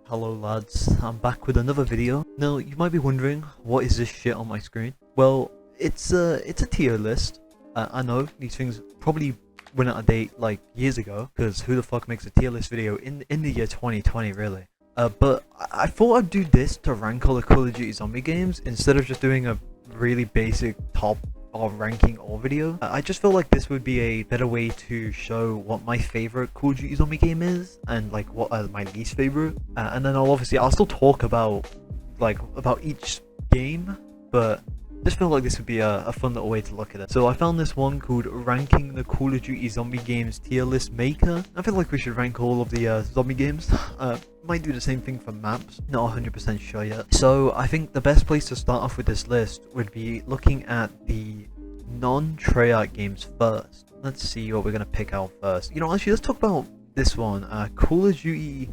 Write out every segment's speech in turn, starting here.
Hello lads, I'm back with another video. Now you might be wondering, what is this shit on my screen? Well, it's a tier list. I know these things probably went out of date like years ago, because who the fuck makes a tier list video in the year 2020 really? But I thought I'd do this to rank all the Call of Duty zombie games instead of just doing a really basic top or ranking all video. I just feel like this would be a better way to show what my favorite Call of Duty zombie game is and like what are my least favorite. And then I'll still talk about each game, but just feel like this would be a fun little way to look at it. So I found this one called Ranking the Call of Duty Zombie Games Tier List Maker. I feel like we should rank all of the zombie games. Might do the same thing for maps, not 100% sure yet. So I think the best place to start off with this list would be looking at the non-Treyarch games first. Let's see what we're going to pick out first. You know, actually let's talk about this one. Call of Duty,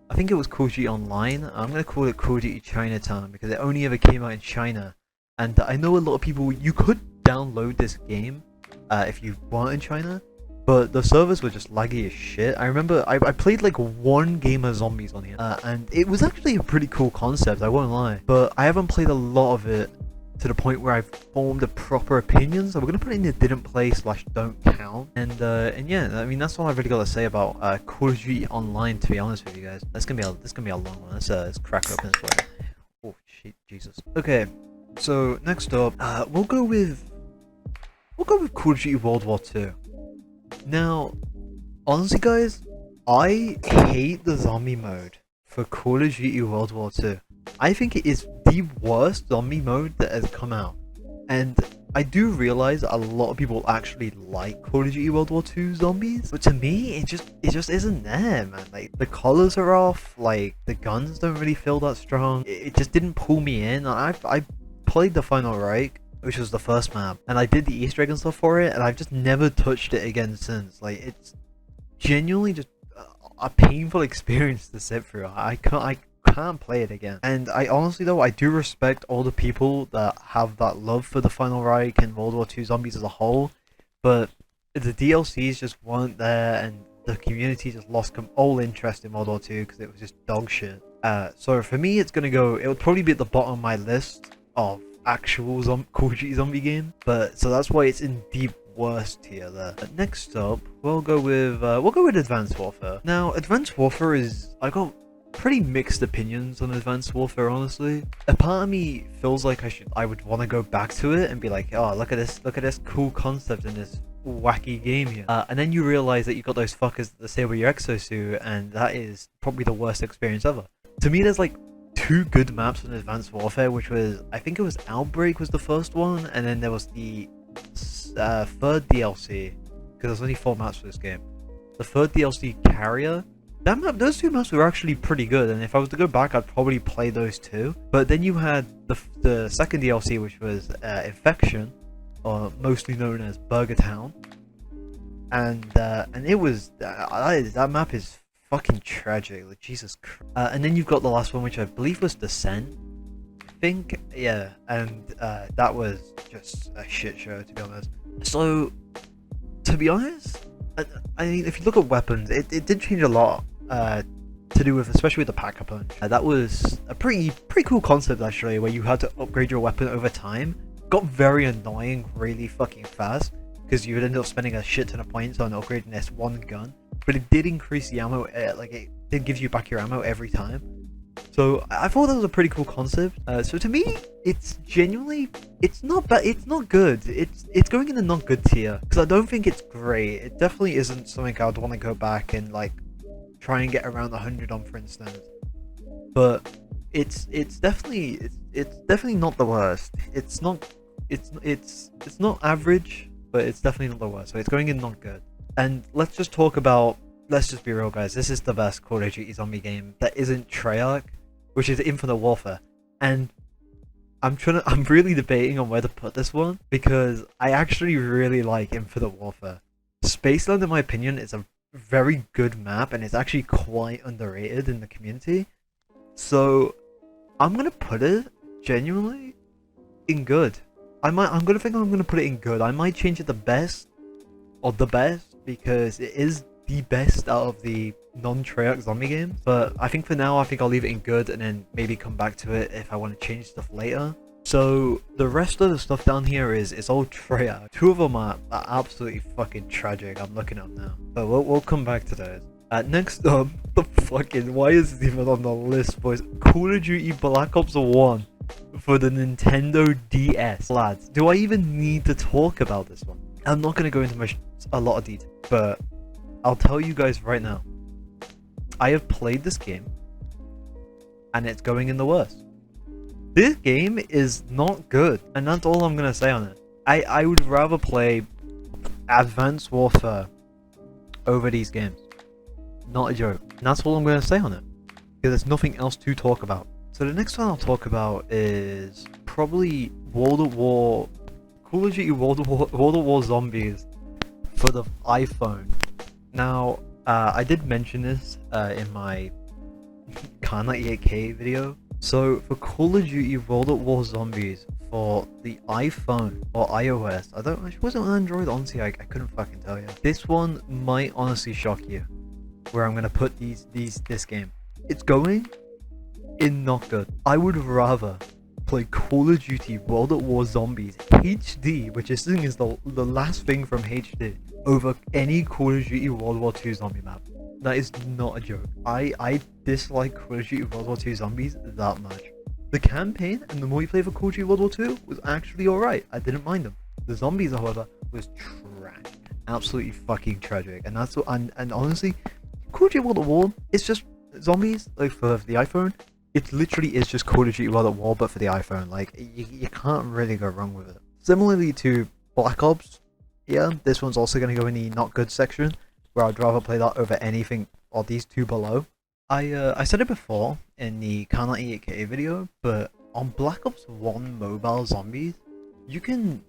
I think it was Call of Duty Online. I'm going to call it Call of Duty Chinatown because it only ever came out in China. And I know a lot of people, you could download this game if you weren't in China, but the servers were just laggy as shit. I remember I played like one game of zombies on here, and it was actually a pretty cool concept, I won't lie. But I haven't played a lot of it to the point where I've formed a proper opinion, so we're going to put it in the didn't play / don't count. And yeah, I mean, that's all I've really got to say about Call of Duty Online, to be honest with you guys. This is gonna be a long one. Let's crack open this way. Oh shit, Jesus. Okay. So next up, we'll go with Call of Duty World War II. Now, honestly, guys, I hate the zombie mode for Call of Duty World War II. I think it is the worst zombie mode that has come out, and I do realize a lot of people actually like Call of Duty World War II zombies, but to me, it just isn't there, man. Like the colors are off, like the guns don't really feel that strong. It just didn't pull me in. I played the Final Reich, which was the first map, and I did the Easter egg and stuff for it, and I've just never touched it again since. Like, it's genuinely just a painful experience to sit through. I can't play it again. And I honestly, though, I do respect all the people that have that love for the Final Reich and World War II zombies as a whole, but the DLCs just weren't there, and the community just lost all interest in World War II because it was just dog shit. So for me, it would probably be at the bottom of my list of actual Call of Duty zombie game, but so that's why it's in the worst tier there. Next up, we'll go with Advanced Warfare. Now, Advanced Warfare I got pretty mixed opinions on Advanced Warfare, honestly. A part of me feels like I would want to go back to it and be like, oh, look at this cool concept in this wacky game here. And then you realize that you got those fuckers that disable your exosuit, and that is probably the worst experience ever. To me, there's like two good maps in Advanced Warfare, which was, I think it was Outbreak was the first one, and then there was the third DLC, because there's only 4 maps for this game. The third DLC, Carrier, that map, those 2 maps were actually pretty good, and if I was to go back, I'd probably play those 2. But then you had the second DLC, which was Infection, or mostly known as Burger Town, and it was that map is fucking tragic, like Jesus Christ. And then you've got the last one, which I believe was Descent, I think, yeah, and that was just a shit show, to be honest. So, to be honest, I mean, if you look at weapons, it did change a lot to do with, especially with the Pack-a-Punch. That was a pretty cool concept, actually, where you had to upgrade your weapon over time. Got very annoying really fucking fast, because you would end up spending a shit ton of points on upgrading this one gun. But it did increase the ammo, like it did give you back your ammo every time. So I thought that was a pretty cool concept. So to me, it's genuinely, it's not bad, it's not good. It's going in the not good tier, because I don't think it's great. It definitely isn't something I'd want to go back and like try and get around 100 on, for instance. But it's definitely not the worst. It's not average, but it's definitely not the worst. So it's going in not good. And let's just be real, guys, this is the best Call of Duty zombie game that isn't Treyarch, which is Infinite Warfare. And I'm really debating on where to put this one, because I actually really like Infinite Warfare. Spaceland, in my opinion, is a very good map, and it's actually quite underrated in the community. So I'm gonna put it genuinely in good. I'm gonna put it in good. I might change it to best, or the best, because it is the best out of the non-Treyarch zombie games. But I think for now, I think I'll leave it in good and then maybe come back to it if I want to change stuff later. So the rest of the stuff down here is all Treyarch. Two of them are absolutely fucking tragic. I'm looking up now. But we'll come back to those. Next up, the fucking, why is this even on the list, boys? Call of Duty Black Ops 1 for the Nintendo DS. Lads, do I even need to talk about this one? I'm not going to go into a lot of detail, but I'll tell you guys right now. I have played this game, and it's going in the worst. This game is not good, and that's all I'm going to say on it. I would rather play Advanced Warfare over these games. Not a joke. And that's all I'm going to say on it, because there's nothing else to talk about. So the next one I'll talk about is probably World of War, Call of Duty World of War Zombies for the iPhone. Now, I did mention this in my Car 98K video. So for Call of Duty World of War Zombies for the iPhone or iOS, it wasn't on Android, honestly, I couldn't fucking tell you. This one might honestly shock you, where I'm gonna put this game. It's going in not good. I would rather play Call of Duty World at War Zombies HD, which is the last thing from HD, over any Call of Duty World War II zombie map. That is not a joke. I dislike Call of Duty World War II Zombies that much. The campaign and the multiplayer for Call of Duty World War II was actually alright. I didn't mind them. The zombies, however, was trash. Absolutely fucking tragic. And that's what, and honestly, Call of Duty World at War, it's just zombies, like for the iPhone. It literally is just Call of Duty World at War, but for the iPhone. Like, you can't really go wrong with it. Similarly to Black Ops, yeah, this one's also going to go in the not good section, where I'd rather play that over anything or these two below. I said it before in the Car 98K video, but on Black Ops 1 mobile zombies, you can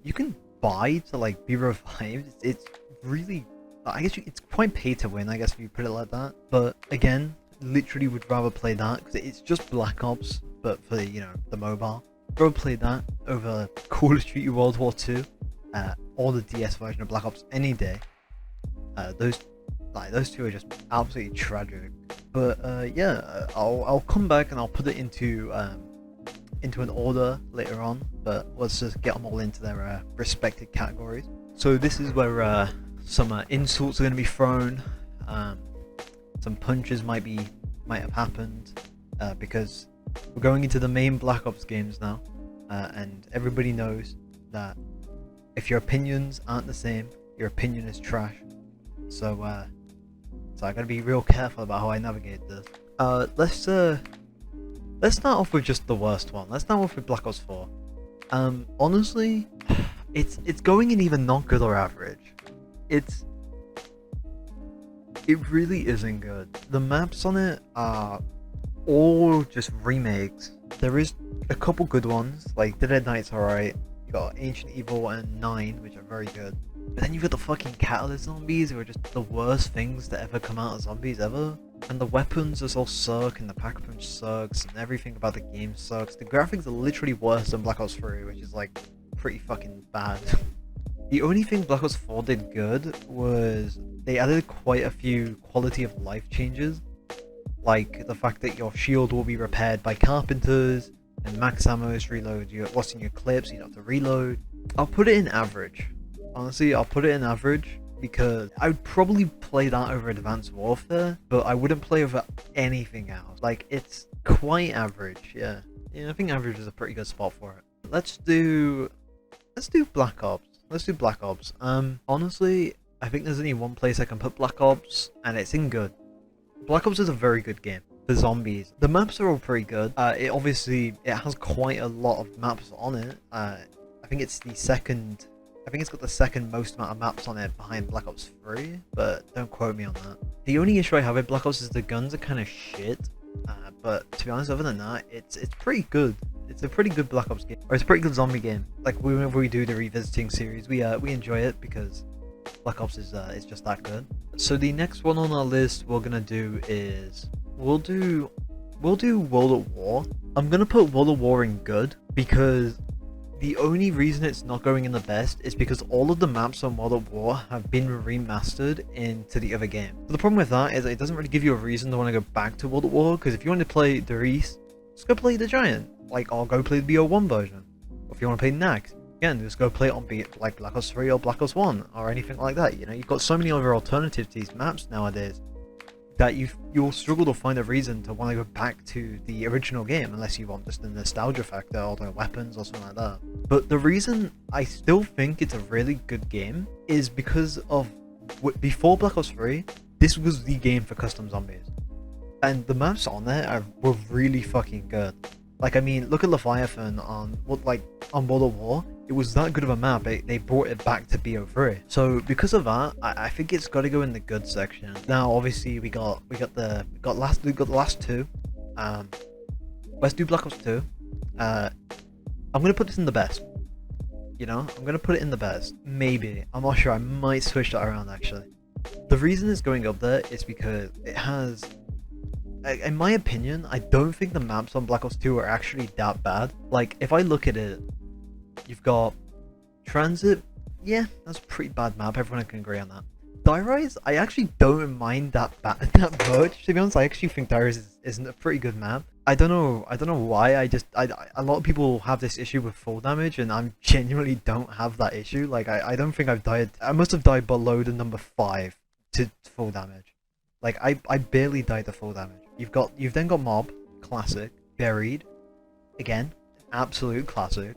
buy to like be revived. It's really, I guess it's quite pay to win, I guess, if you put it like that. But again, literally would rather play that because it's just Black Ops, but for the mobile. I'd rather play that over Call of Duty World War II or the DS version of Black Ops any day. Those two are just absolutely tragic. But yeah, I'll come back and I'll put it into an order later on. But let's just get them all into their respective categories. So this is where some insults are going to be thrown. Some punches might have happened because we're going into the main Black Ops games now, and everybody knows that if your opinions aren't the same, your opinion is trash. So I gotta be real careful about how I navigate this. Let's start off with just the worst one. Let's start off with Black Ops 4. Honestly, it's going in either not good or average. It really isn't good. The maps on it are all just remakes. There is a couple good ones, like Dead Knight's alright. You got Ancient Evil and 9, which are very good. But then you've got the fucking Catalyst zombies, who are just the worst things to ever come out of zombies ever. And the weapons just all suck, and the pack-a-punch sucks, and everything about the game sucks. The graphics are literally worse than Black Ops 3, which is like pretty fucking bad. The only thing Black Ops 4 did good was they added quite a few quality of life changes, like the fact that your shield will be repaired by carpenters, and max ammo is reload. You're lost in your clips, you don't have to reload. I'll put it in average. Honestly, I'll put it in average because I would probably play that over Advanced Warfare, but I wouldn't play over anything else. Like, it's quite average, yeah. Yeah, I think average is a pretty good spot for it. Let's do Black Ops. Let's do Black Ops. Honestly, I think there's only one place I can put Black Ops, and it's in good. Black Ops is a very good game. The zombies. The maps are all pretty good. It has quite a lot of maps on it. I think it's got the second most amount of maps on it behind Black Ops 3, but don't quote me on that. The only issue I have with Black Ops is the guns are kind of shit, but to be honest, other than that, it's pretty good. It's a pretty good Black Ops game, or it's a pretty good zombie game. Like, whenever we do the revisiting series, we enjoy it because Black Ops is just that good. So the next one on our list we're gonna do is we'll do World at War. I'm gonna put World at War in good because the only reason it's not going in the best is because all of the maps on World at War have been remastered into the other game. So the problem with that is it doesn't really give you a reason to want to go back to World at War, because if you want to play Deli, just go play the Giant. Like, or go play the BO1 version. Or if you want to play Nax, again, just go play it on like Black Ops 3 or Black Ops 1 or anything like that. You know, you've got so many other alternatives to these maps nowadays that you'll struggle to find a reason to want to go back to the original game unless you want just the nostalgia factor or the weapons or something like that. But the reason I still think it's a really good game is because of before Black Ops 3, this was the game for custom zombies, and the maps on there were really fucking good. Like, I mean, look at Leviathan on World at War. It was that good of a map. They brought it back to BO3. So because of that, I think it's got to go in the good section. Now, obviously, we got the last two. Let's do Black Ops 2. I'm gonna put this in the best. You know, I'm gonna put it in the best. Maybe. I'm not sure. I might switch that around actually. The reason it's going up there is because it has, in my opinion, I don't think the maps on Black Ops 2 are actually that bad. Like, if I look at it, you've got Transit. Yeah, that's a pretty bad map. Everyone can agree on that. Die Rise, I actually don't mind that much. To be honest, I actually think Die Rise isn't a pretty good map. I don't know why. A lot of people have this issue with full damage, and I genuinely don't have that issue. Like, I don't think I've died. I must have died below the number 5 to full damage. Like, I barely died to full damage. You've then got Mob, classic, Buried, again, absolute classic,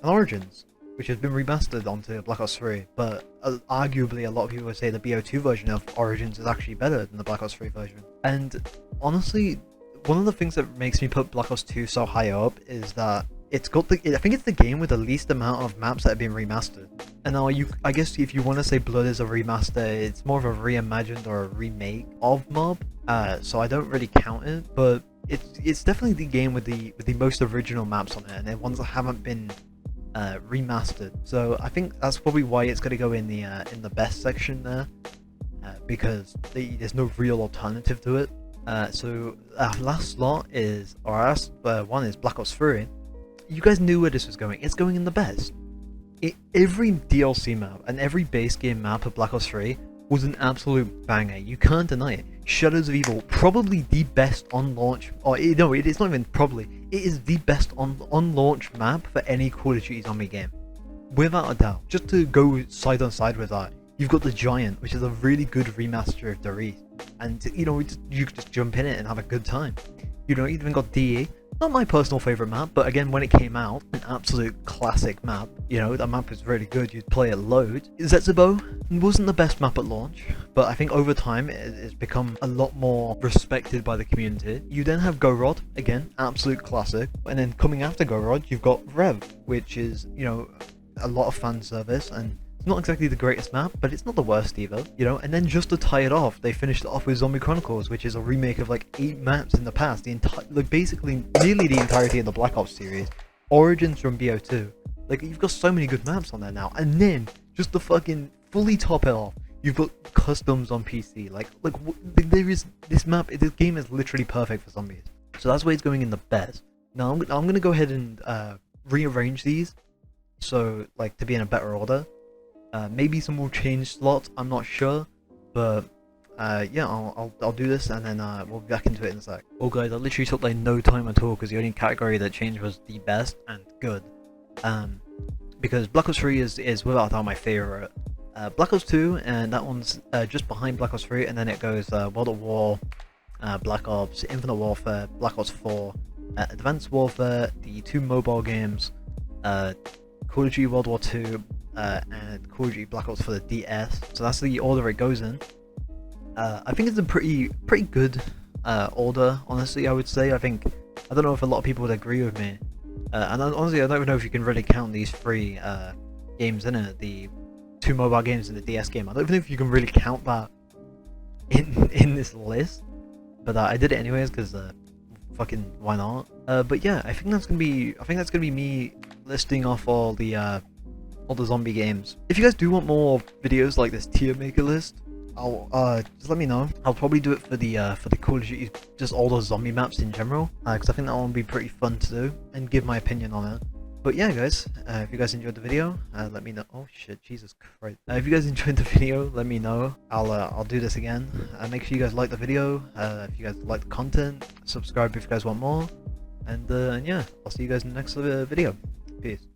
and Origins, which has been remastered onto Black Ops 3, but arguably a lot of people would say the BO2 version of Origins is actually better than the Black Ops 3 version. And honestly, one of the things that makes me put Black Ops 2 so high up is that it's got I think it's the game with the least amount of maps that have been remastered. And now I guess if you want to say Blood is a remaster, it's more of a reimagined or a remake of Mob. So I don't really count it, but it's definitely the game with the most original maps on it, and the ones that haven't been remastered. So I think that's probably why it's going to go in the best section there, because there's no real alternative to it. So our last slot is, or our last one is Black Ops 3. You guys knew where this was going. It's going in the best. Every DLC map and every base game map of Black Ops 3 was an absolute banger. You can't deny it. Shadows of Evil, probably the best on launch, or no, it's not even probably, it is the best on launch map for any Call of Duty zombie game, without a doubt. Just to go side on side with that, you've got the Giant, which is a really good remaster of Deli, and you know, you could just jump in it and have a good time. You know, you even got DE, not my personal favourite map, but again, when it came out, an absolute classic map. You know, that map was really good, you'd play it loads. Zetsubo wasn't the best map at launch, but I think over time it's become a lot more respected by the community. You then have Gorod, again, absolute classic, and then coming after Gorod, you've got Rev, which is, you know, a lot of fan service, and it's not exactly the greatest map, but it's not the worst either, you know. And then just to tie it off, they finished it off with Zombie Chronicles, which is a remake of like 8 maps in the past, like basically nearly the entirety of the Black Ops series, Origins from BO2. Like, you've got so many good maps on there now, and then just to fucking fully top it off, you've got customs on PC. Like there is this game is literally perfect for zombies. So that's why it's going in the best. Now I'm gonna go ahead and rearrange these, so like to be in a better order. Maybe some will change slots, I'm not sure, but yeah, I'll do this, and then we'll be back into it in a sec. Well guys, I literally took like no time at all, because the only category that changed was the best and good. Because Black Ops 3 is without doubt my favourite. Black Ops 2, and that one's just behind Black Ops 3, and then it goes World at War, Black Ops, Infinite Warfare, Black Ops 4, Advanced Warfare, the 2 mobile games, Call of Duty World War 2, and Call of Duty Black Ops for the DS. So that's the order it goes in. I think it's a pretty good order, honestly. I would say. I don't know if a lot of people would agree with me. And honestly, I don't even know if you can really count these 3 games in it, the 2 mobile games and the DS game. I don't even know if you can really count that in this list. But I did it anyways, because fucking why not? But yeah, I think that's gonna be me listing off all the zombie games. If you guys do want more videos like this tier maker list, I'll just let me know. I'll probably do it for the Call of Duty, just all those zombie maps in general, because I think that one would be pretty fun to do and give my opinion on it. But yeah, guys, if you guys enjoyed the video, let me know. Oh shit, Jesus Christ! If you guys enjoyed the video, let me know. I'll do this again. Make sure you guys like the video. If you guys like the content, subscribe if you guys want more. And yeah, I'll see you guys in the next video. Peace.